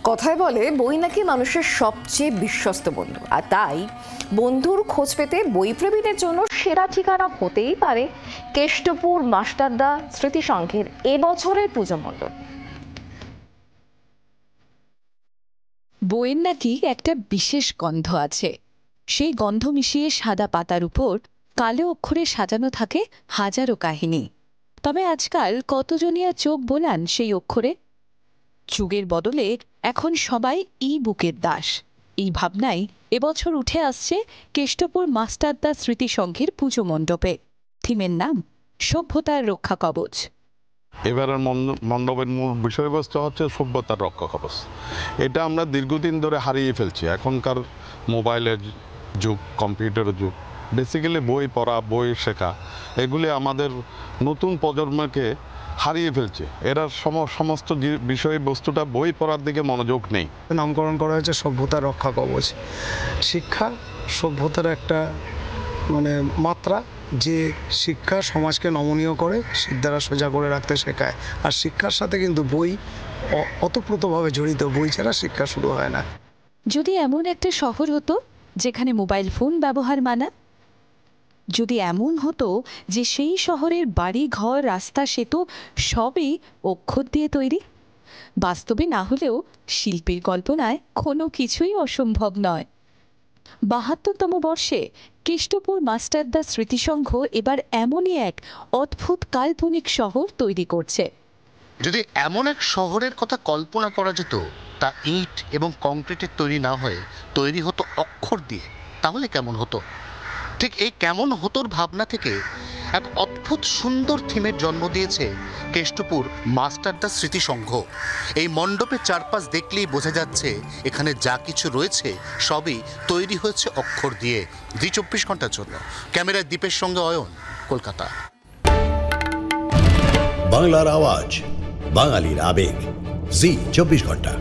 কথায় বলে বই নাকি মানুষের সবচেয়ে বিশ্বস্ত বন্ধু, আর তাই বন্ধুর খোঁজ পেতে বইপ্রেমীদের জন্য সেরা ঠিকানা হতেই পারে কেষ্টপুর মাস্টারদা স্মৃতি সংঘের এবছরের পুজো মণ্ডপ। বইয়ের নাকি একটা বিশেষ গন্ধ আছে। সেই গন্ধ মিশিয়ে সাদা পাতার উপর কালো অক্ষরে সাজানো থাকে হাজারো কাহিনী। তবে আজকাল কতজনই আর চোখ বোলান সেই অক্ষরে? যুগের বদলে এখন সবাই ই বুকের দাস। এই ভাবনাই এবছর উঠে আসছে কেষ্টপুর মাস্টারদা স্মৃতি সংঘের পুজো মণ্ডপে। থিমের নাম সভ্যতার রক্ষা কবচ। এবারের মণ্ডপের মূল বিষয়বস্তু হচ্ছে সভ্যতার রক্ষা কবচ। এটা আমরা দীর্ঘদিন ধরে হারিয়ে ফেলছি। এখনকার মোবাইলের যুগ, কম্পিউটারের যুগ, বেসিক্যালি বই পড়া, বই শেখা, এগুলি আমাদের নতুন প্রজন্মকে হারিয়ে ফেলছে। এরা সমস্ত বিষয়বস্তুটা বই পড়ার দিকে মনোযোগ নেই। নামকরণ করা হয়েছে সভ্যতার রক্ষা কবচ। শিক্ষা সভ্যতার একটা মাত্রা, যে শিক্ষা সমাজকে নমনীয় করে, সিদ্ধারা সোজা করে রাখতে শেখায়। আর শিক্ষার সাথে কিন্তু বই অতপ্রতভাবে জড়িত। বই ছাড়া শিক্ষা শুরু হয় না। যদি এমন একটা শহর হতো যেখানে মোবাইল ফোন ব্যবহার মানা, যদি এমন হতো যে সেই শহরের বাড়ি, ঘর, রাস্তা, সেতু সবই অক্ষর দিয়ে তৈরি। বাস্তবে না হলেও শিল্পীর কল্পনায় কোনো কিছুই অসম্ভব নয়। ৭২তম বর্ষে কেষ্টপুর মাস্টারদা স্মৃতিসংঘ এবার এমনই এক অদ্ভুত কাল্পনিক শহর তৈরি করছে। যদি এমন এক শহরের কথা কল্পনা করা যেত, তা ইট এবং কংক্রিটের তৈরি না হয়ে তৈরি হতো অক্ষর দিয়ে, তাহলে কেমন হতো? ঠিক এই কেমন হতোর ভাবনা থেকে এক অদ্ভুত সুন্দর থিমের জন্ম দিয়েছে কেষ্টপুর মাস্টারদা স্মৃতি সংঘ। এই মণ্ডপের চারপাশ দেখলেই বোঝা যাচ্ছে এখানে যা কিছু রয়েছে সবই তৈরি হয়েছে অক্ষর দিয়ে। জি ২৪ ঘন্টার জন্য ক্যামেরায় দীপের সঙ্গে অয়ন, কলকাতা। বাংলার আওয়াজ, বাঙালির আবেগ, জি ২৪ ঘন্টা।